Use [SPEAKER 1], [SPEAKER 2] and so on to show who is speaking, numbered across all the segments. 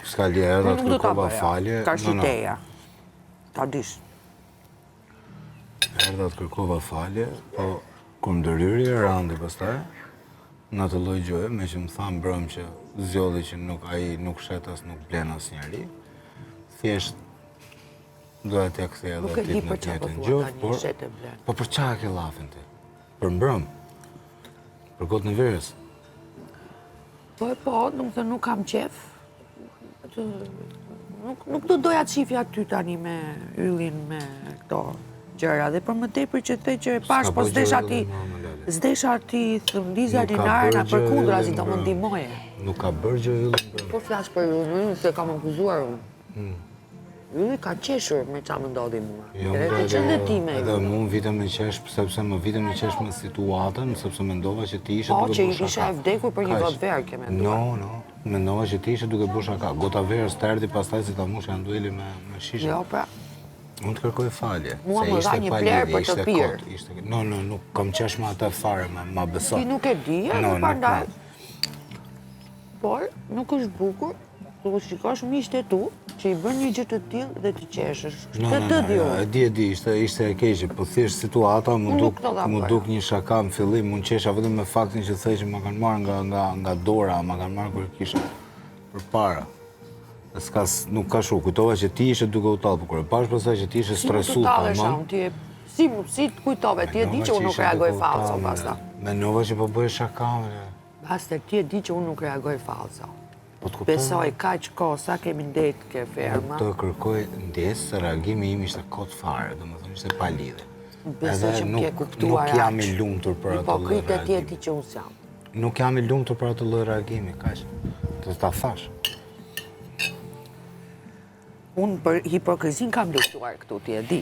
[SPEAKER 1] S'ka lidhje edhe të kërkova falje.
[SPEAKER 2] Ka shiteja. Ta dish.
[SPEAKER 1] Erdha të kërkova falje, po kur më ndërhyri Randi pastaj, në atë lloj gjoje, me që më thamë brëm që zgjodhi që ai nuk shet as nuk blen as njeri, thjesht doja t'ja kthej edhe atit në të njëjtën gjë, po për çfarë ke llafin ti? Për mbrëm? Për gotë në verës?
[SPEAKER 2] Po, domethënë nuk kam qef. Nuk do doja të shifja aty tani me yllin me këto gjëra, dhe për më tepër që the që e pash, po zdesha ti thëndizja linarë, për kundra si do më ndihmoje.
[SPEAKER 1] Nuk ka bërë gjë yllin?
[SPEAKER 2] Po flas për yllin, se kam akuzuar unë. Ylli ka qeshur me qa më ndodhi mua. Edhe të qëndetime.
[SPEAKER 1] Edhe mu më vite me qesh, sepse më vite me qesh me situatën, sepse mendova që ti ishe duke
[SPEAKER 2] Po, që
[SPEAKER 1] bërë shaka.
[SPEAKER 2] i ishe e vdekur për një gotë verë, ke menduar.
[SPEAKER 1] No, mendova që ti ishe duke bërë shaka. Gota verës të erdi pastaj si ta mush janë dueli me shishe.
[SPEAKER 2] Jo, pra.
[SPEAKER 1] Unë të kërkoj falje.
[SPEAKER 2] Mua më dha një plerë për të pirë.
[SPEAKER 1] No, nuk kam qesh me atë fare, ma beso.
[SPEAKER 2] Ti nuk e di, e pandaj. Por, nuk është bukur, tu shikosh miqtë e tu, që i bën një gjë të tillë dhe të qeshësh.
[SPEAKER 1] E di, ishte e keqe, po thjesht situata mu duk një shaka në fillim, unë qesha vetëm me faktin që thej që ma kanë marrë nga dora, ma kanë marrë kur kisha përpara. Nuk ka shu, kujtova që ti ishe duke u tallë, por kur e pash pastaj që ti ishe stresu tamam.
[SPEAKER 2] Si të kujtove, ti e di që unë nuk reagoj falso pastaj.
[SPEAKER 1] Mendova që po bëhe shaka.
[SPEAKER 2] Pastaj ti e di që unë nuk reagoj falso. Besoj kaq kohë sa kemi ndetë ke ferma.
[SPEAKER 1] Të kërkoj ndjesë, se reagimi im ishte kot fare, domethënë ishte pa lidhje.
[SPEAKER 2] Besoj që më ke kuptuar.
[SPEAKER 1] Nuk jam i lumtur për atë lloj
[SPEAKER 2] reagimi. Hipokrite ti e di që unë jam.
[SPEAKER 1] Nuk jam i lumtur për atë lloj reagimi, kaq. Të ta thash.
[SPEAKER 2] Unë për hipokrizin kam luftuar këtu, ti e di.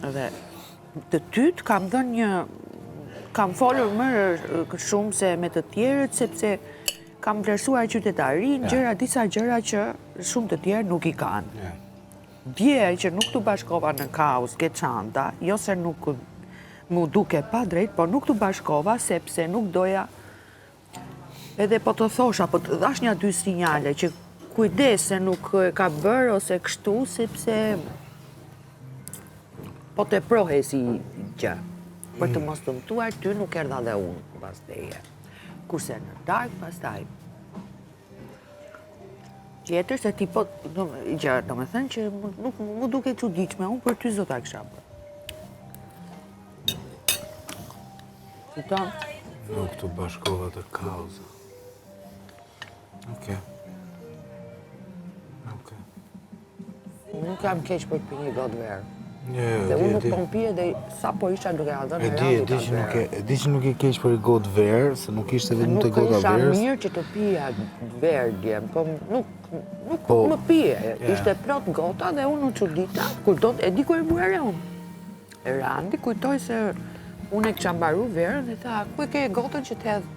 [SPEAKER 2] Dhe të tyt kam dhënë një... Kam folur më shumë se me të tjerët, sepse kam vlerësuar qytetarin, disa gjëra që shumë të tjerë nuk i kanë. Dje që nuk të bashkova në kaos ke çanta, jo se nuk mu duke pa drejt, por nuk të bashkova sepse nuk doja, edhe po të thosha, po të dhash një dy sinjale që kujdes se nuk ka bërë ose kështu, sepse po të prohe si gjë. Për të mos të mëtuar, ty nuk erdha dhe unë pas teje. Kurse në dark, pastaj. Tjetër se ti po, do me thënë që nuk mu duke çuditshme, unë për ty zota kisha bërë.
[SPEAKER 1] Nuk të bashkova të kauza. Okej.
[SPEAKER 2] Nuk kam keq për të pi një gotë verë.
[SPEAKER 1] Dhe
[SPEAKER 2] unë nuk pompije dhe sa po isha duke aldhën e
[SPEAKER 1] Randi të verë. E di që nuk i keq për gotë verë, se nuk ishte vetëm të gota verës.
[SPEAKER 2] Nuk isha mirë që të pija verë djem, po nuk më pije. Ishte plot gota dhe unë u çudita, e di ku e muere unë. E Randi kujtoj se unë e kisha mbaru verën dhe tha, ku e ke gotën që të hedh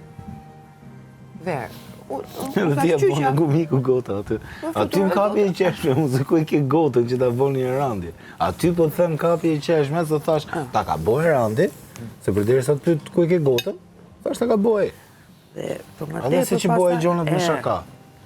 [SPEAKER 2] verë?
[SPEAKER 1] Dhe ti e po në gumiku gota aty. Aty më kapi e qeshme, unë se ku i ke gotën që ta voni e Randi. Aty po të them kapi e qeshme, se thash, ta ka boj Randi, se përderisa të pyet ku i ke gotën, thash ta ka boj. Edhe se që boj gjonët me shaka.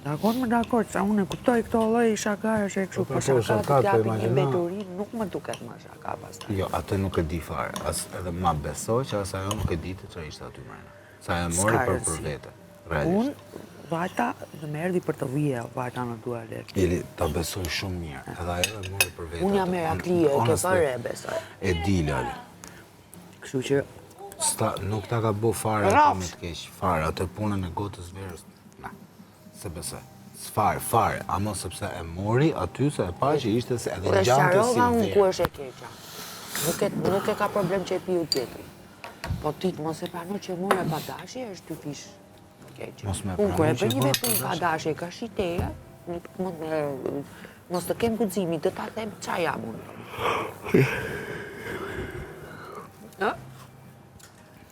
[SPEAKER 2] Dakor, sa unë e kuptoj këto lloj shakash e kështu, po shaka të japi një mbeturi, nuk më duket më shaka pastaj.
[SPEAKER 1] Jo, atë nuk e di fare, edhe ma besoj që as ajo nuk e dite që ishte aty mrena. Sa e mori për vete, realisht.
[SPEAKER 2] Vajta dhe më erdhi për të vije, vajta në tualet.
[SPEAKER 1] Ili, ta besoj shumë mirë, edhe ajo e mori për vete.
[SPEAKER 2] Unë jam Meraklije, e ke pare e besoj.
[SPEAKER 1] E di, Lali.
[SPEAKER 2] Kështu që...
[SPEAKER 1] Nuk ta ka bo fare ata me të keq, fare, atë punën e gotës verës, na, se besoj. Fare, ama sepse e mori aty se e pa që ishte se edhe gjante si
[SPEAKER 2] verë. Unë ku është e keqa. Nuk e ka problem që e piju tjetëri. Po ti mos e prano që mure pa dashje, është ty fish. Unë kërë e për një vetë pa dashje ka shiteja, mos të kem guximi, të ta them qa jam unë.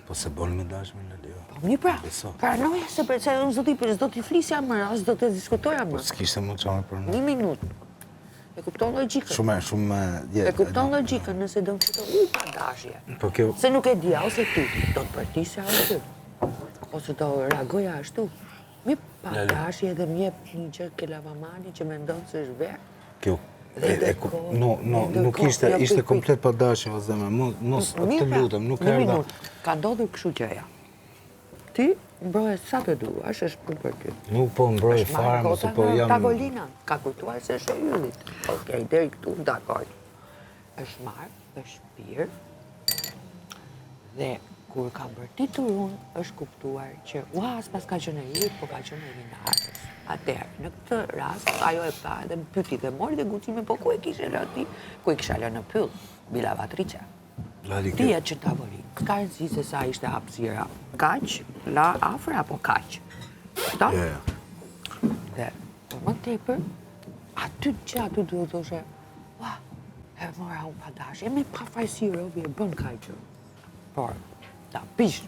[SPEAKER 1] Po se bon me dashme në Leo.
[SPEAKER 2] Po një pra, paranoja se unë zdo t'i flisja më, as do të diskutoja më.
[SPEAKER 1] Po s'kishte më qame për në.
[SPEAKER 2] Një minut. E kupton logjikën.
[SPEAKER 1] Shumë...
[SPEAKER 2] E kupton logjikën nëse do më qëto pa dashje. Se nuk e dia, ose ti, do të përtisja ose ty. Ose do reagoja ashtu. Mi padashje dhe mjep një gjë ke lavamani që me ndonë se është verë.
[SPEAKER 1] Kjo, nuk ishte komplet padashje, vazhdeme, mos të lutem, nuk erdha.
[SPEAKER 2] Ka ndodhur kështu gjëja. Ti mbroje sa të duash, është për ty.
[SPEAKER 1] Nuk po mbroj fare, mëse po jam...
[SPEAKER 2] Tavolina, ka kujtuar se është e yllit. Okej, deri këtu, dakord. Është marrë, është pirë, dhe kur ka mbërtitur unë, është kuptuar që, s'pas ka qenë e yllit, po ka qenë e vinarës. Atëherë, në këtë rast, ajo e pa edhe më pyti dhe mori dhe guxime, po ku e kishe lënë ti? Ku e kisha lënë në pyll? Bila Vatriqa. Dije që tavolin, s'ka rëndësi se sa ishte hapësira. Kaq, la afër apo kaq. Këta? Dhe, për më tepër, aty duhet thoshe, e mora unë padash, e me pafajsi robi e bën kajqë. Por, ta pish,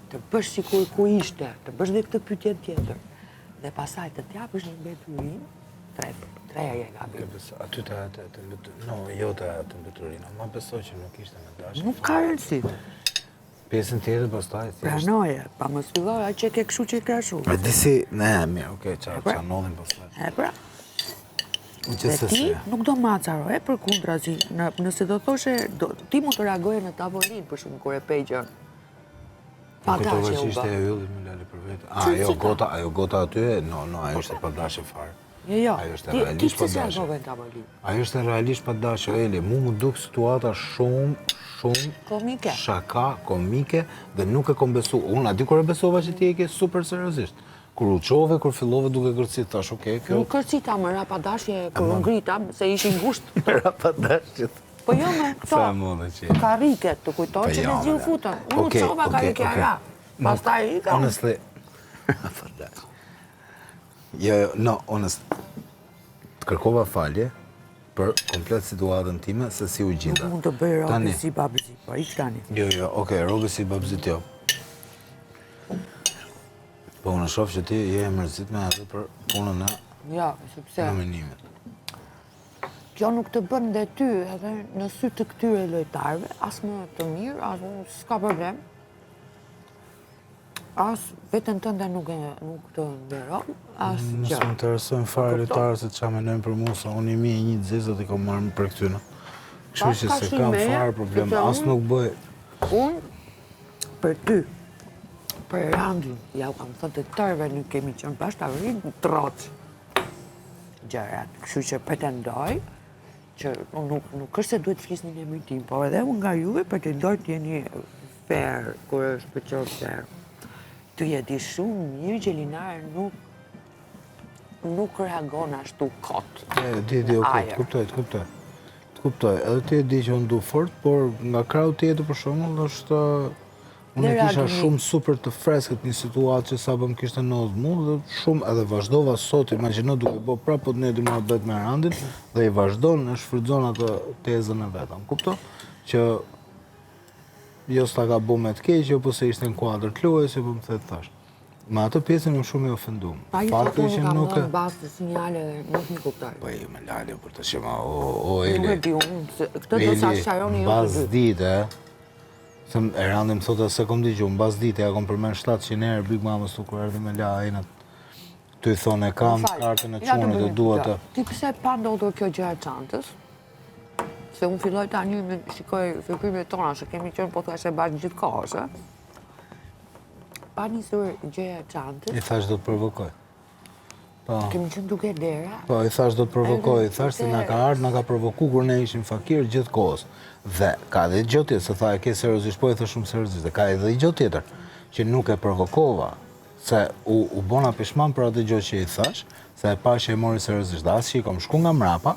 [SPEAKER 2] të bësh sikur ku ishte, të bësh dhe këtë pyetje tjetër, dhe pasaj të t'japësh një mbeturin, treja je gabi.
[SPEAKER 1] Aty të mbeturin, ma besoj që nuk ishte me dashje.
[SPEAKER 2] Nuk ka rëndësi.
[SPEAKER 1] Pjesën tjetër pastaj thjesht.
[SPEAKER 2] Pranoje, pa më sfilloj, që ke kështu që i krashu.
[SPEAKER 1] E disi, mirë, okej, qa nodhin pastaj.
[SPEAKER 2] E pra. Dhe ti nuk do macaroj, për kundra si, nëse do thoshe, ti mu të reagoje në tavolin, për shumë kur e pejgjën. Padashje u bë.
[SPEAKER 1] Ishte e yllit me lali për vetë. Ajo gota aty, ajo është e padashje fare.
[SPEAKER 2] Jo,
[SPEAKER 1] Ajo është
[SPEAKER 2] ti
[SPEAKER 1] realisht
[SPEAKER 2] që se
[SPEAKER 1] padashje.
[SPEAKER 2] reagove në tavolin?
[SPEAKER 1] Ajo është realisht padashje, Eli. Mu më duk situata shumë
[SPEAKER 2] Komike.
[SPEAKER 1] shaka, komike, dhe nuk e kom besu. Unë adi kur e besova që ti e ke super seriosisht. Kur u qove, kur fillove duke kërcit, thash, okej, kjo...
[SPEAKER 2] Nuk kërcita, më ra padashje, kur u ngrita, se ishin gusht.
[SPEAKER 1] Ra padashjet.
[SPEAKER 2] Po jo me këto,
[SPEAKER 1] Sa e modhe që...
[SPEAKER 2] karike, të kujtoj që me zhju futën. Unë qova karike ra. Pas ta i ka.
[SPEAKER 1] Honestly, honest, të kërkova falje për komplet situatën time se si u gjinda.
[SPEAKER 2] Nuk mund të bëj robi si babëzi, po i tani.
[SPEAKER 1] Jo, okej, robi si babëzit jo. Po unë shoh që ti je e mërzit me atë për punën e
[SPEAKER 2] Ja, sepse
[SPEAKER 1] nominimit.
[SPEAKER 2] kjo nuk të bën dhe ty edhe në sy të këtyre lojtarëve, as më të mirë, as s'ka problem. As vetën tënde nuk të nderon, as gjë.
[SPEAKER 1] Nësë më interesojnë fare lojtarë se qa menojnë për mu, sa unë i mi e një zezat i kam marrë për këtyna. Kështu që se kam fare problem, as nuk bëj.
[SPEAKER 2] Unë, për ty, për Randin, ja u kam thënë të tërve, nuk kemi qenë bashkëtarin, troc gjërat. Kështu që pretendoj që nuk është se duhet flisni në emrin tim, po edhe unë nga juve pretendoj të jeni fair, kur është për qërë fair. Ty je di shumë mirë që Linare nuk reagon ashtu kot.
[SPEAKER 1] Di, okej, të kuptoj. Edhe ti e di që unë du fort, por nga krau tjetër për shembull është unë e kisha shumë super të freskët një situatë që sa më kishte ndodhur mu dhe shumë edhe vazhdova sot, imagjino duke bë prapë në muhabet me Randin dhe i vazhdon e shfrytëzon atë tezën e vetëm. Kupton? Që jo s'ta ka bu me të keq, po se ishte në kuadër të lojës, po më the thash. Me atë pjesën më shumë i ofenduam.
[SPEAKER 2] Fakti që nuk kam dhënë bazë të sinjale, nuk më kuptoj.
[SPEAKER 1] Po i më lale për të shema, Eli.
[SPEAKER 2] Nuk e di unë, këtë do sa sharoni ju të dy.
[SPEAKER 1] Mbas dite, e Randi më thotë se kom digju, mbas dite, ja kom përmen 700 herë Big Mamës tu kur erdhi me la ajnat. Tu i thonë e kam kartën e qunit dhe duhet të...
[SPEAKER 2] Ti pëse pa ndodhur kjo gjë e çantës? Se unë filloj tani me shikoj veprimet tona, se kemi qenë pothuajse bashkë gjithkohës, pa nisur gjëja e çantës.
[SPEAKER 1] I thash do të provokoj.
[SPEAKER 2] Kemi qenë duke dera.
[SPEAKER 1] Po, i thash do të provokoj, i thash se na ka ardhur, na ka provoku kur ne ishim fakir gjithë kohës. Dhe ka dhe gjë tjetër, se tha e ke seriozisht, po e thë shumë seriozisht, dhe ka edhe gjë tjetër, që nuk e provokova, se u bona pishman për atë gjë që i thash, se e pa që e mori seriozisht, dhe asë që i kom shku nga mrapa,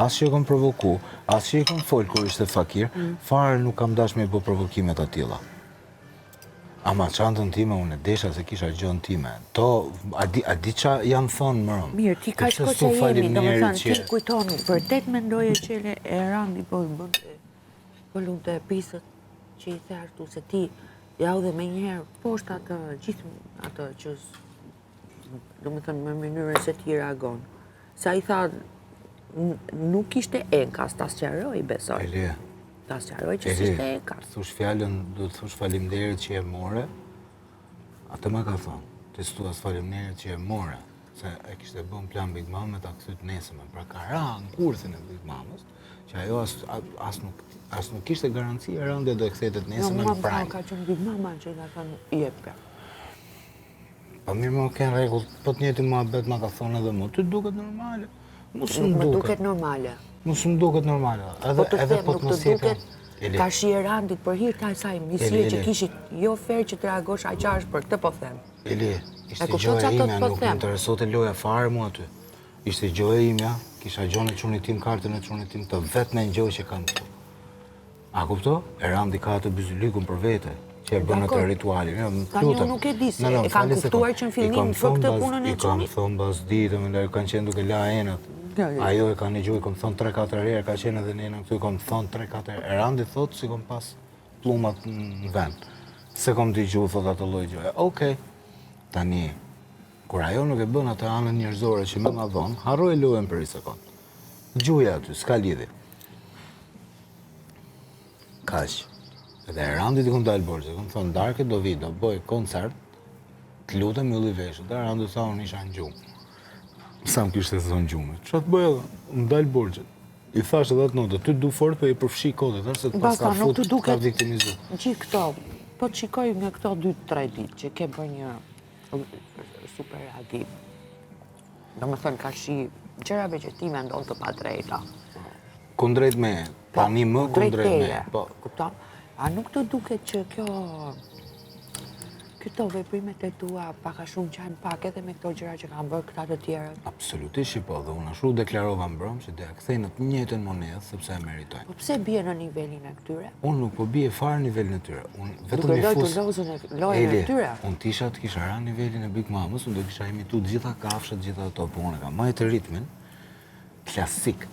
[SPEAKER 1] asë që i kom provoku, asë që i kom folë kur ishte fakir, fare nuk kam dash me i bo provokimet atilla. Ama çantën time unë e desha se kisha gjën time. To, a di qa janë thonë më rëmë?
[SPEAKER 2] Mirë, ti ka shko që jemi, do më thënë, ti kujtoni, vërtet mendoje që e Randi po lunë të pisët që i thertu, se ti ja u dhe me njëherë poshtë atë gjithë atë që do më thënë me mënyrën se ti reagon. Sa i tha, nuk ishte enkas, ta sqaroj, besoj.
[SPEAKER 1] Elie.
[SPEAKER 2] Ta sqaroj që s'ishte enkas.
[SPEAKER 1] Thush fjallën, do të thush faleminderit që e more, atë më ka thonë. testuas faleminderit që e more, se e kishte bën plan Big Mama ta kthyt nesërmen. Pra ka në kursin e Big Mamës, që ajo as nuk kishte garanci e rëndja do e kthetet nesërmen në prime.
[SPEAKER 2] Ka qenë Big Mama që ka thënë jepka.
[SPEAKER 1] Po mirë më ke në rregull, po të njëjtin muhabet ma ka thonë edhe mua, ty duket normale. Mos më
[SPEAKER 2] Më
[SPEAKER 1] duket.
[SPEAKER 2] duket normale.
[SPEAKER 1] Mos më duket normale.
[SPEAKER 2] Po të
[SPEAKER 1] Edhe
[SPEAKER 2] them,
[SPEAKER 1] po
[SPEAKER 2] nuk
[SPEAKER 1] të
[SPEAKER 2] të
[SPEAKER 1] mos jetë.
[SPEAKER 2] duket ka shi e randit për hir të asaj misie që kishit jo fair që të reagosh aqarsh për këtë po them.
[SPEAKER 1] Eli, ishte
[SPEAKER 2] kupton
[SPEAKER 1] gjoja
[SPEAKER 2] çfarë do të
[SPEAKER 1] imja,
[SPEAKER 2] po
[SPEAKER 1] nuk më
[SPEAKER 2] them?
[SPEAKER 1] interesonte loja fare mua aty. Ishte gjoja imja, kisha gjonë e çunit tim, kartën e çunit tim, të vetë në gjoj që kam këtu. A kupto? E randi ka atë byzylykun për vete, që e bën atë ritualin.
[SPEAKER 2] Tani unë nuk e di se e kanë kuptuar që në fillim për këtë punën e
[SPEAKER 1] I kam
[SPEAKER 2] çunit.
[SPEAKER 1] thonë bas ditë, më kanë qenë duke la enat. Ajo e ka një gjuhë, kam thonë 3-4 herë, ka qenë edhe nena këtu, kam thonë 3-4 herë. E randi thotë si kom pas plumat në vend. Se kom t'i gjuhë, thotë atë lloj gjuhë. Okej, tani, kur ajo nuk e bën atë anën njerëzore që më madhon, harroj lojën për një sekond. Gjuhja aty, s'ka lidhje. Kaq. Edhe e randi t'i kom dalë borxhe, kom thonë, Darke do vi, do bëj koncert, të lutem ylli veshët. Dhe randi tha unë isha në gjumë. Sa më kishte thonë gjumë. Çfarë të bëj edhe? Më dalë borxhet. I thash edhe atë notë, ty du fort për i përfshi kodit, se të pas ka fut, ka viktimizu.
[SPEAKER 2] Gjithë këto, po të shikoj nga këto 2-3 ditë që ke bërë një super reagim. Do më thënë ka shi gjërave që ti me ndonë të pa drejta.
[SPEAKER 1] Kundrejt me, tani më kundrejt me. Po,
[SPEAKER 2] kupton? A nuk të duket që këto veprimet e tua paka shumë qanë pak edhe me këto gjëra që kanë bërë këta të tjerët?
[SPEAKER 1] Absolutisht që po, dhe unë ashtu deklarova mbrëm që do ja kthej në të njëjtën monedhë sepse e meritojnë.
[SPEAKER 2] Po pse bie në nivelin e këtyre?
[SPEAKER 1] Unë nuk po bie fare nivelin e tyre. Unë vetëm
[SPEAKER 2] Duke
[SPEAKER 1] i
[SPEAKER 2] lojë
[SPEAKER 1] fus.
[SPEAKER 2] të lozën e lojën e tyre.
[SPEAKER 1] Unë të kisha ra nivelin e Big Mamës, unë do kisha imituar gjitha kafshët, gjitha ato, po unë kam majtë ritmin klasik.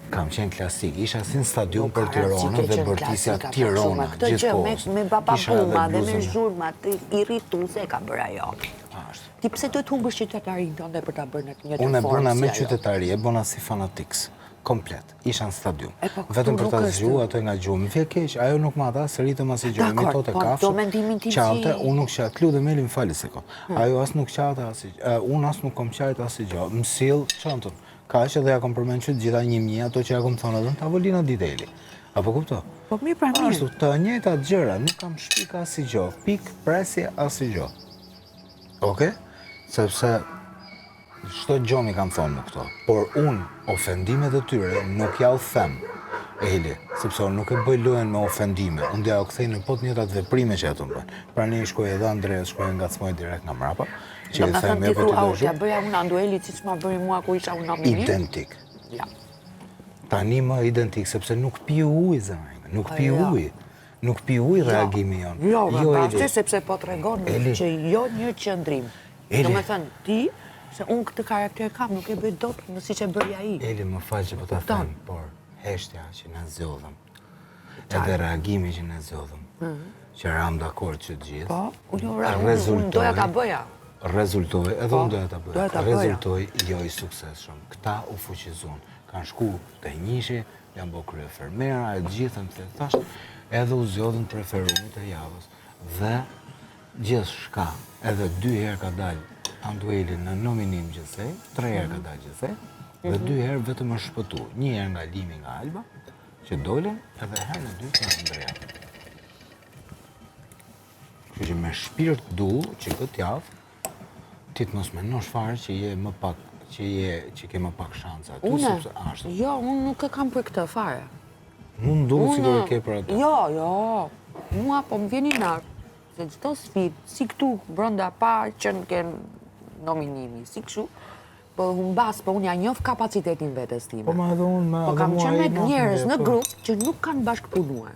[SPEAKER 1] Kam qenë klasik, isha si në stadion për Tiranën dhe bërtisja Tirana, gjithkohës.
[SPEAKER 2] Me baba puma dhe me zhurma të irrituse ka bërë ajo. Ti pse do të humbësh qytetarin tënde për ta bërë në të njëjtën formë?
[SPEAKER 1] Unë e bëna me qytetari, e bëna si fanatiks, komplet, isha në stadion. Vetëm për ta zgjuar ato nga gjuhë. Më vjen keq, ajo nuk ma tha, se rritëm as i gjuhë, me tote kafshë. Qate, unë nuk qatë, Klu dhe Meli më fali se kom. Ajo as nuk qate as i gjuhë, unë as nuk kom qajt as i gjuhë. Më sill çantën. Ka që dhe ja kom përmenqyt gjitha 1000 ato që ja kom thonë edhe në tavolina diteli. Apo kupto?
[SPEAKER 2] Po mirë pra mirë.
[SPEAKER 1] Ashtu, të njëjtat gjëra, nuk kam shpik as i gjohë, pik presje as i gjohë. Oke? Sepse, çdo gjë mi kam thonë më këto. Por unë, ofendimet e tyre, nuk ja u them, Eli, sepse unë nuk e bëj lojën me ofendime. Unë ja u kthej në pot njëtat veprime që ato më bëjnë. Pra ne shkoj edhe Andreas, shkoj ngacmoj direkt nga mrapa.
[SPEAKER 2] Do më thëmë ti thua, ja bëja unë Anduelit si që ma bëri mua ku isha unë nomini?
[SPEAKER 1] Identik.
[SPEAKER 2] Ja.
[SPEAKER 1] Tani më identik, sepse nuk pi ujë, zemrime, nuk pi ujë. Nuk pi ujë reagimi jonë.
[SPEAKER 2] Jo, ashtë sepse po të regon që jo një qëndrim. Do më thënë, ti, se unë këtë karakter kam, nuk e bëj dot në si që bërja i.
[SPEAKER 1] Eli, më falë që po të them, por heshtja që në zodhëm, edhe reagimi që në zodhëm, që ram dakord që gjithë,
[SPEAKER 2] po, unë doja ta bëja.
[SPEAKER 1] Rezultoj, edhe unë doja ta bëja, rezultoj jo i suksesshëm. Këta u fuqizun, kanë shku të njëshi, janë bo krye fermera, e gjithë më të thash, edhe u zjodhën preferumit e javës. Dhe gjithë shka, edhe 2 herë ka dalë Andueli në nominim gjithsej, 3 herë ka dalë gjithsej, dhe 2 herë vetëm është shpëtu. 1 herë nga Limi nga Alba, që dolen, edhe herë në 2 nga Andrea. Kështu që me shpirt du që këtë javë, ti të mos menosh fare që je më pak, që ke më pak shansa.
[SPEAKER 2] Une? Jo, unë nuk e kam për këtë fare.
[SPEAKER 1] Unë duhet sigur e ke për atë.
[SPEAKER 2] Jo. Mua po më vjeni nartë. Se gjitho sfit, si këtu brënda pa që në kënë nominimi, si këshu, po unë basë, po unë ja njof kapacitetin vetës time.
[SPEAKER 1] Po ma edhe unë,
[SPEAKER 2] po kam qenë me njerëz në grupë që nuk kanë bashkëpunuar.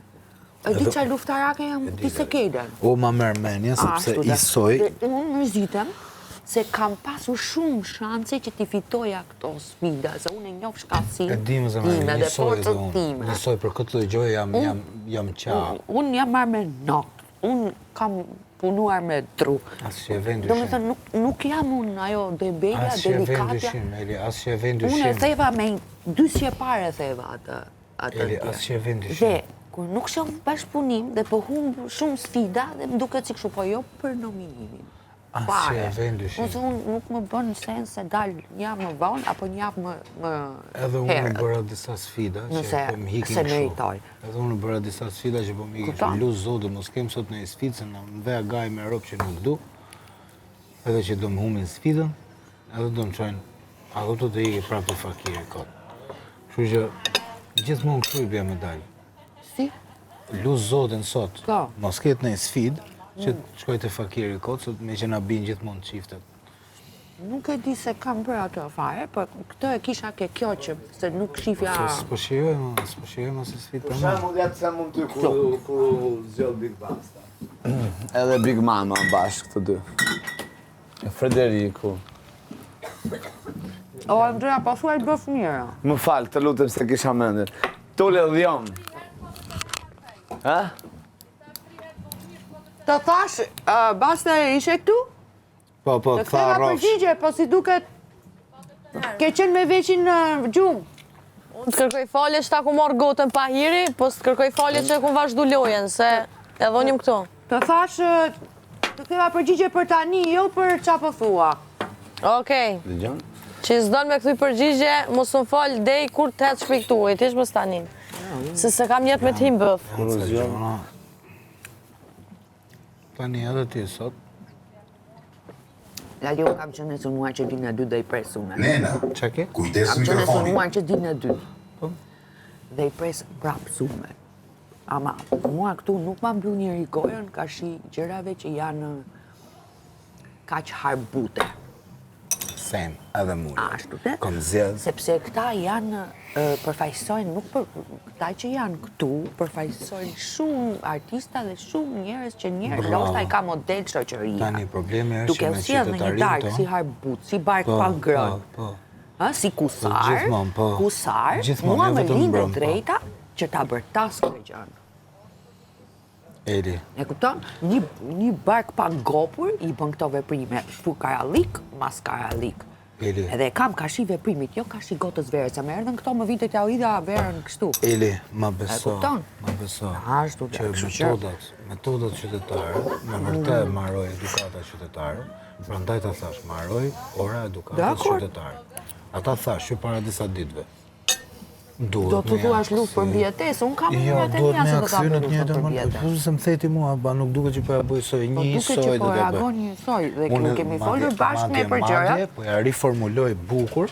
[SPEAKER 2] E di qaj luftarake jam ti se kejden.
[SPEAKER 1] O ma merë menja, sepse isoj...
[SPEAKER 2] Unë më zitem se kam pasur shumë shanse që ti fitoja këto sfida, se unë e njof shkatësin time dhe forcët time.
[SPEAKER 1] Njësoj për këtë lloj gjoje jam qarë.
[SPEAKER 2] Unë jam marrë me nokt, unë kam punuar me tru.
[SPEAKER 1] Asë që e vend
[SPEAKER 2] dyshim. Do me thënë, nuk jam unë ajo debeja, delikatja.
[SPEAKER 1] Asë që e vend dyshim.
[SPEAKER 2] Unë e theva me 2 sjepare theva atë.
[SPEAKER 1] Eli, asë që e vend dyshim.
[SPEAKER 2] Dhe, kur nuk shoh bashkëpunim dhe po humb shumë sfida dhe më duket si kështu, po jo për nominimin. fare.
[SPEAKER 1] vendyshim.
[SPEAKER 2] Ose unë nuk më bën sens se dal një më vonë apo një më
[SPEAKER 1] Edhe unë bëra disa sfida që po më hikin
[SPEAKER 2] se
[SPEAKER 1] kështu.
[SPEAKER 2] meritoj.
[SPEAKER 1] Edhe unë bëra disa sfida që po më hikin kështu. Luz zoti, mos kem sot në sfidë se në veja gaj me rob që nuk du. Edhe që do më humin sfidën, edhe do më qojnë, a do të iki prapë të fakiri kot. Kështu që gjithmonë kështu i bja me dalë.
[SPEAKER 2] Si?
[SPEAKER 1] Luz zotin sot,
[SPEAKER 2] Po.
[SPEAKER 1] mos ketë në sfidë, që të shkoj të fakiri kot, sot me që na bin gjithmonë qiftet.
[SPEAKER 2] Nuk e di se kam bërë ato fare, por këtë e kisha ke kjo që se nuk shifja...
[SPEAKER 1] S'po shijojmë se sfidë për më.
[SPEAKER 3] Mund jetë se mund ty kur zgjodh Big Basta. Edhe Big Mama bashkë të dy. Frederiku.
[SPEAKER 2] O, Andrea, pa thuaj të bëf mirë.
[SPEAKER 3] Më falë, të lutem se kisha mendir. Tule dhjom. Ha?
[SPEAKER 2] Të thash, Basta ishe këtu?
[SPEAKER 1] Po,
[SPEAKER 2] Të
[SPEAKER 1] tha
[SPEAKER 2] ktheva
[SPEAKER 1] rrofsh.
[SPEAKER 2] përgjigje, po si duket ke qenë me veqin në gjumë.
[SPEAKER 4] Unë të kërkoj falje që ta ku marrë gotën pa hiri, po të kërkoj falje që ku vazhdu lojen, se e dhonjëm këto.
[SPEAKER 2] Të thash, të ktheva përgjigje për tani, jo për qa po thua.
[SPEAKER 4] Okej,
[SPEAKER 3] Dëgjon?
[SPEAKER 4] që s'don me këthuj përgjigje, mos më falë dej kur të hetë shpiktu, e tish më stanin. Se kam jetë me t'him bëf.
[SPEAKER 1] Tani edhe ti sot.
[SPEAKER 2] Lali, unë kam qenë së muaj që dinë e dy dhe i presu me.
[SPEAKER 5] Nena,
[SPEAKER 1] Qa ke?
[SPEAKER 5] kujdes
[SPEAKER 2] Kam qenë së
[SPEAKER 5] mikrofonin.
[SPEAKER 2] muaj që dinë e dy. Dhe i pres prapë sume. Ama, mua këtu nuk ma mblu njëri gojën, ka shi gjërave që janë kaq harbute.
[SPEAKER 1] Sem, edhe mu.
[SPEAKER 2] Ashtu te?
[SPEAKER 1] Kom zjedh.
[SPEAKER 2] Sepse këta janë, përfaqësojnë, nuk për, këta që janë këtu, përfaqësojnë shumë artista dhe shumë njerëz që ndoshta i ka model shoqëria.
[SPEAKER 1] Tani problemi është
[SPEAKER 2] Duke
[SPEAKER 1] që me
[SPEAKER 2] u sjell në një
[SPEAKER 1] qytetarin
[SPEAKER 2] darkë
[SPEAKER 1] tonë.
[SPEAKER 2] si harbut, si bark pa ngrënë.
[SPEAKER 1] Po.
[SPEAKER 2] Ha, si kusar,
[SPEAKER 1] Gjithmonë, po.
[SPEAKER 2] kusar,
[SPEAKER 1] Gjithmonë,
[SPEAKER 2] mua
[SPEAKER 1] jo
[SPEAKER 2] më
[SPEAKER 1] vetëm
[SPEAKER 2] lindë
[SPEAKER 1] mbrëm, po.
[SPEAKER 2] drejta që ta bërtas këtë gjën.
[SPEAKER 1] Edi.
[SPEAKER 2] E kupton? Një bark pa ngopur i bën këto veprime, fukarallik mas karallik.
[SPEAKER 1] Eli.
[SPEAKER 2] Edhe e kam kashi veprimit, jo kashi gotës verës, se më erdhën këto më vitet ja u idha verën kështu.
[SPEAKER 1] Eli, ma beso.
[SPEAKER 2] kupton?
[SPEAKER 1] Ma beso.
[SPEAKER 2] Ashtu,
[SPEAKER 1] Që
[SPEAKER 2] kështu që-
[SPEAKER 1] metodat qytetare, me vërtet marroj edukata qytetare, prandaj ta thash, marroj ora edukatës
[SPEAKER 2] Dakor.
[SPEAKER 1] qytetare. Ata thash që para disa ditëve.
[SPEAKER 2] Do të thuash luftë për mbjetesë, unë kam
[SPEAKER 1] Jo,
[SPEAKER 2] mbjetesë
[SPEAKER 1] duhet
[SPEAKER 2] një
[SPEAKER 1] me
[SPEAKER 2] se do ta
[SPEAKER 1] aksy në
[SPEAKER 2] bëj
[SPEAKER 1] të
[SPEAKER 2] luftë
[SPEAKER 1] njëjtën
[SPEAKER 2] për
[SPEAKER 1] mënyrë.
[SPEAKER 2] mbjetesë.
[SPEAKER 1] Po se më theti mua, ba nuk duket që po ja bëj soj
[SPEAKER 2] Po
[SPEAKER 1] një
[SPEAKER 2] duket
[SPEAKER 1] soj
[SPEAKER 2] që
[SPEAKER 1] do
[SPEAKER 2] po
[SPEAKER 1] ta bëj.
[SPEAKER 2] reagon një soj dhe
[SPEAKER 1] Unë
[SPEAKER 2] kemi
[SPEAKER 1] madje-
[SPEAKER 2] folur bashkë me
[SPEAKER 1] madje-
[SPEAKER 2] për gjëra.
[SPEAKER 1] madje, po ja riformuloj bukur,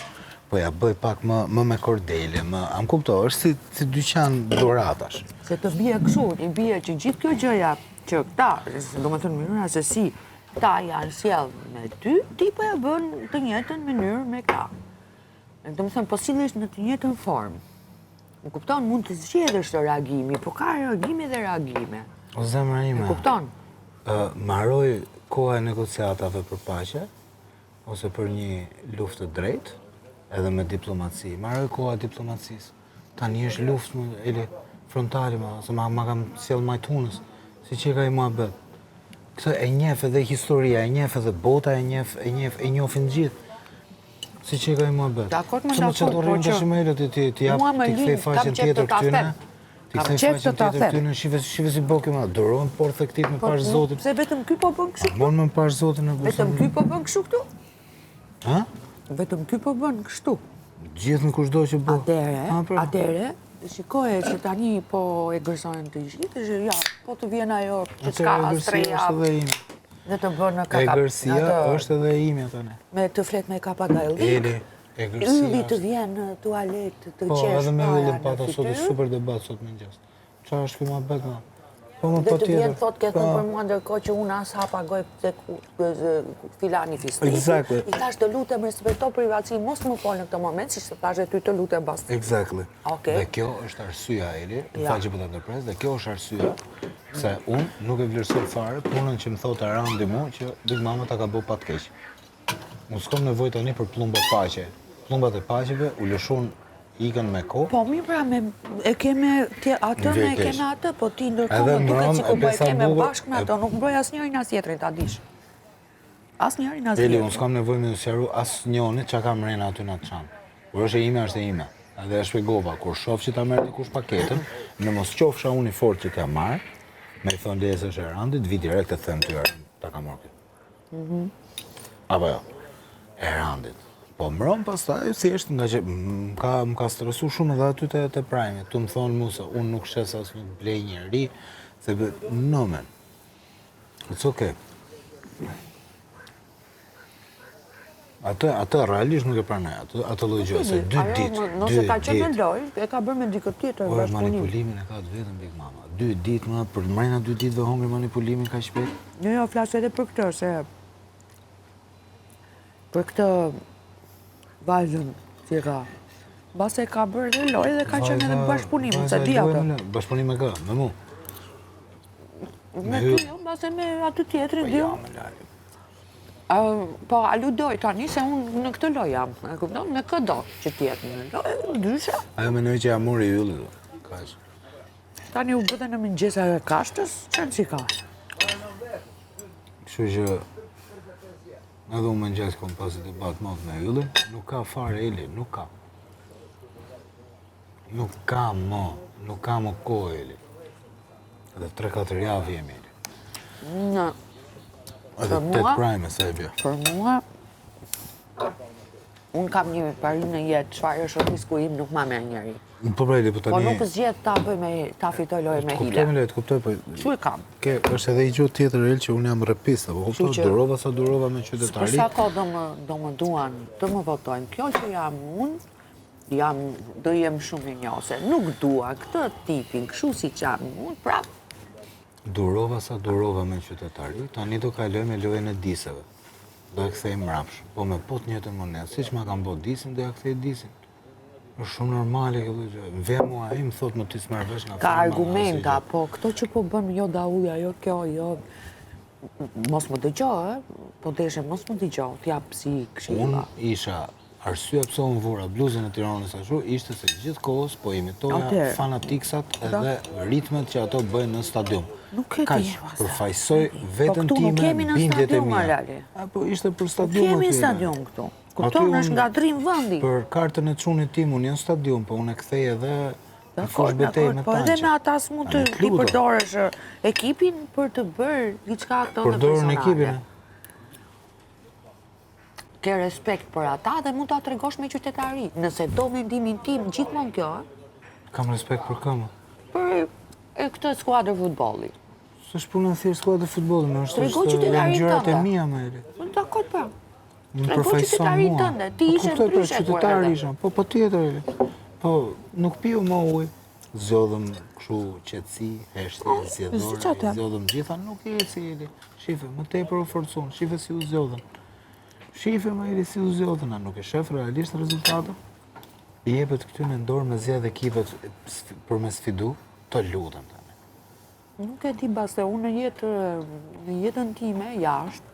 [SPEAKER 1] po ja bëj pak më me kordele, am kupto, është si dyqan dhuratash.
[SPEAKER 2] Se të bie kështu, i bie që gjithë kjo gjëja që këta, do më thënë mënyra se si këta janë sjell me ty, ti po ja bën të njëjtën mënyrë me këta. Do më thënë, po sillesh në të njëjtën formë. Më kupton, mund të zgjedhësh të reagimi, po ka reagime dhe reagime.
[SPEAKER 1] O zemra ime,
[SPEAKER 2] Kupton?
[SPEAKER 1] marroj koha e negociatave për paqe, ose për një luftë të drejtë, edhe me diplomaci. Marroj koha e diplomacisë. Tani është luftë, Eli, frontale, se ma kam sjell majtunës, si që ka i mua bet. Këtë e njef edhe historia, e njef edhe bota, e njofin gjithë. Si që ka i mua bet.
[SPEAKER 2] Dakor, më
[SPEAKER 1] Që
[SPEAKER 2] dakor,
[SPEAKER 1] që të
[SPEAKER 2] po
[SPEAKER 1] rrimë
[SPEAKER 2] që-
[SPEAKER 1] të shimejle, ti jap,
[SPEAKER 2] Mua më
[SPEAKER 1] ti kthej
[SPEAKER 2] lind,
[SPEAKER 1] faqen
[SPEAKER 2] kam qef
[SPEAKER 1] tjetër
[SPEAKER 2] të ta
[SPEAKER 1] këtyne.
[SPEAKER 2] them.
[SPEAKER 1] Ti
[SPEAKER 2] Kam
[SPEAKER 1] kthej
[SPEAKER 2] qef
[SPEAKER 1] faqen
[SPEAKER 2] të ta
[SPEAKER 1] tjetër
[SPEAKER 2] them.
[SPEAKER 1] këtyne, shive si boki ma, durojnë por thektit me pash zotin.
[SPEAKER 2] Se vetëm ky po bën kështu.
[SPEAKER 1] Mon me pash zotin në
[SPEAKER 2] Vetëm ky po bën kështu këtu.
[SPEAKER 1] Ha?
[SPEAKER 2] Vetëm ky po bën kështu.
[SPEAKER 1] Gjithë në kushdo që bo.
[SPEAKER 2] Atere, shikoje që tani po e gërsojnë të gjithë, që ja, po të vjen ajo që s'ka as 3 javë dhe të bën në
[SPEAKER 1] E
[SPEAKER 2] kaka.
[SPEAKER 1] gërsia është edhe ime tani.
[SPEAKER 2] Me të flet me kapadajllik.
[SPEAKER 1] Eli, e gërsia
[SPEAKER 2] Ylli të
[SPEAKER 1] është.
[SPEAKER 2] vjen në tualet, të
[SPEAKER 1] Po,
[SPEAKER 2] qesh
[SPEAKER 1] edhe me
[SPEAKER 2] para
[SPEAKER 1] ullin
[SPEAKER 2] në
[SPEAKER 1] pata sot
[SPEAKER 2] fytyrë.
[SPEAKER 1] është super debat sot me njës. Qa është kjo ma bet ma? Po më
[SPEAKER 2] Dhe
[SPEAKER 1] po
[SPEAKER 2] të
[SPEAKER 1] tjetër.
[SPEAKER 2] vjen thot ke thënë për mua ndërkohë që unë as hapa goj se filani fistiki.
[SPEAKER 1] Exactly.
[SPEAKER 2] I thash të lutem respekto privatësi, mos më fol në këtë moment, siç të thash e ty të lutem bas.
[SPEAKER 1] Exactly.
[SPEAKER 2] Okej.
[SPEAKER 1] Dhe kjo është arsyeja, Eli, në
[SPEAKER 2] Ja.
[SPEAKER 1] fakt që po ta ndërpres, dhe kjo është arsyeja se unë nuk e vlerësoj fare punën që më thotë Arandi mu që Big Mama ta ka bë pa të keq. Unë s'kam nevojë tani për plumba paqe. Plumbat e paqeve u lëshun ikën me kohë.
[SPEAKER 2] Po mi pra, e keme atë me e
[SPEAKER 1] Vërtet.
[SPEAKER 2] keme atë, po ti ndërkohë
[SPEAKER 1] Edhe
[SPEAKER 2] më duket
[SPEAKER 1] mbrëm,
[SPEAKER 2] si ku po e
[SPEAKER 1] pesa
[SPEAKER 2] keme
[SPEAKER 1] bukur,
[SPEAKER 2] bashkë me ato, nuk mbroj asnjërin as tjetrin, ta dish. Asnjërin as
[SPEAKER 1] Eli, unë
[SPEAKER 2] tjetrin.
[SPEAKER 1] s'kam nevojë me në sjaru as njoni që ka mrena aty në atë qanë. Kur është e ime, është e ime. Edhe e shpjegova, kur shoh që ta merr dikush paketën, në mos qofsha unë i fortë që t'ja marr, me i thonë lesë është Erandit, vi direkt e them ty Erand, ta ka marrë. Apo jo, e randit. Po mron pastaj thjesht nga që më ka stresu shumë edhe aty te Prime. Tu më thonë mu se unë nuk shes as nuk blej njeri, se no man. It's okay. Atë realisht nuk e pranoj, atë lloj gjë, se 2 ditë.
[SPEAKER 2] Nëse ka qenë në lojë, e ka bërë me dikë tjetër
[SPEAKER 1] Po
[SPEAKER 2] bashkëpunim.
[SPEAKER 1] manipulimin e ka vetëm Big Mama. 2 ditë më për mrena 2 ditëve hongri manipulimin kaq shpejt.
[SPEAKER 2] Jo, flas edhe për këtë, se për këtë vajzën që ka. Base ka bërë dhe lojë dhe ka qenë edhe bashkëpunim, se di atë.
[SPEAKER 1] Bashkëpunim me kë? Me mu?
[SPEAKER 2] Me ty, jo, base me atë tjetrin,
[SPEAKER 1] Po
[SPEAKER 2] dy.
[SPEAKER 1] ja, më lali.
[SPEAKER 2] Po aludoj tani se unë në këtë lojë jam. E kupton? Me këtë do që tjetë në lojë, ndryshe.
[SPEAKER 1] Ajo menoj që ja mori ylli. Kaq.
[SPEAKER 2] Tani u bëte në mëngjesa e kashtës, qënë si ka?
[SPEAKER 1] Kështu që edhe unë mëngjes kom pasi debat mot me yllin, nuk ka fare Eli, nuk ka. Nuk ka më kohë Eli. Edhe 3-4 javë jemi Eli.
[SPEAKER 2] Në,
[SPEAKER 1] Edhe
[SPEAKER 2] Për
[SPEAKER 1] 8
[SPEAKER 2] mua?
[SPEAKER 1] prime e Serbia.
[SPEAKER 2] për mua, unë kam një parim në jetë, çfarë është risku im nuk ma merr njeri.
[SPEAKER 1] Po pra Eli, po
[SPEAKER 2] Po
[SPEAKER 1] tani...
[SPEAKER 2] nuk zgjedh ta fitoj lojën me
[SPEAKER 1] Kuptoj
[SPEAKER 2] hile.
[SPEAKER 1] me lejtë, kuptoj, po...
[SPEAKER 2] Kështu e kam.
[SPEAKER 1] Është edhe i gjuhë tjetër El që unë jam rapist, po kuptoj,
[SPEAKER 2] që-
[SPEAKER 1] durova sa durova me
[SPEAKER 2] Për
[SPEAKER 1] qytetarit.
[SPEAKER 2] sa kohë do më duan të më votojnë, kjo që jam unë, do jem shumë injose. Nuk dua këtë tipin, kështu si që jam unë, prap.
[SPEAKER 1] Durova sa durova me qytetarit, tani do kaloj me lojën e diseve. Do e kthej mrapsh. Po me pot njëtën monedë, siç ma kam bot disin, do ja kthej disin. Është shumë normale kjo gjë. Ve mua ai më thot më ti s'merr vesh nga
[SPEAKER 2] Ka
[SPEAKER 1] firma,
[SPEAKER 2] argumenta,
[SPEAKER 1] asnjë gjë.
[SPEAKER 2] po këto që po bëm jo dauja, jo kjo, jo... Mos më dëgjoj, po deshe mos më dëgjoj, t'jap si këshilla.
[SPEAKER 1] Unë isha arsyeja pse unë vura bluzën e Tiranës ashtu ishte se gjithkohës po imitoja
[SPEAKER 2] Atëherë.
[SPEAKER 1] fanatiksat edhe ritmet që ato bëjnë në stadium.
[SPEAKER 2] Nuk e di,
[SPEAKER 1] Kaq,
[SPEAKER 2] vasa.
[SPEAKER 1] përfaqësoj veten
[SPEAKER 2] këtu nuk
[SPEAKER 1] time,
[SPEAKER 2] kemi në
[SPEAKER 1] bindjet e
[SPEAKER 2] stadium,
[SPEAKER 1] mia.
[SPEAKER 2] Arali.
[SPEAKER 1] Po ishte për stadium.
[SPEAKER 2] Kemi
[SPEAKER 1] aty,
[SPEAKER 2] stadium këtu.
[SPEAKER 1] Aty
[SPEAKER 2] Kupton, është
[SPEAKER 1] unë-
[SPEAKER 2] ngatrim vendi.
[SPEAKER 1] Për kartën e çunit tim unë jam stadium, po unë e kthej edhe në fush
[SPEAKER 2] Dakor,
[SPEAKER 1] betejë me
[SPEAKER 2] po edhe
[SPEAKER 1] tanqe.
[SPEAKER 2] me ata s'mund të
[SPEAKER 1] Tani
[SPEAKER 2] ti
[SPEAKER 1] kludo.
[SPEAKER 2] përdorësh ekipin për të bërë diçka të
[SPEAKER 1] Përdorën ekipin.
[SPEAKER 2] Ke respekt për ata dhe mund ta tregosh me qytetari. Nëse do mendimin tim, gjithmonë kjo,
[SPEAKER 1] Kam respekt për këmë.
[SPEAKER 2] për këtë skuadër futbolli.
[SPEAKER 1] S'është punën thjesht skuadër futbolli, më është
[SPEAKER 2] Tregoj qytetarit
[SPEAKER 1] gjërat e
[SPEAKER 2] tënde.
[SPEAKER 1] mia më Eli.
[SPEAKER 2] Unë dakor pra.
[SPEAKER 1] Më
[SPEAKER 2] Tregoj
[SPEAKER 1] përfaqëson
[SPEAKER 2] qytetarit
[SPEAKER 1] mua.
[SPEAKER 2] tënde, ti
[SPEAKER 1] Po
[SPEAKER 2] ishe
[SPEAKER 1] kuptoj,
[SPEAKER 2] ndryshe kur
[SPEAKER 1] qytetar
[SPEAKER 2] erdhe.
[SPEAKER 1] isha. Po tjetër Eli. Po nuk piu më ujë. Zgjodhëm kështu qetësi, heshtje, zgjedhore,
[SPEAKER 2] çfarë?
[SPEAKER 1] zgjodhëm gjitha, nuk e eci Eli. Shife, më tepër u forcon, shife si u zgjodhën. Shife më Eli si u zgjodhën, a nuk e shef realisht rezultatin? I jepet këty në dorë me zgjedh ekipet për me sfidu, të lutem tani.
[SPEAKER 2] Nuk e di bas, se unë në jetën time, jashtë,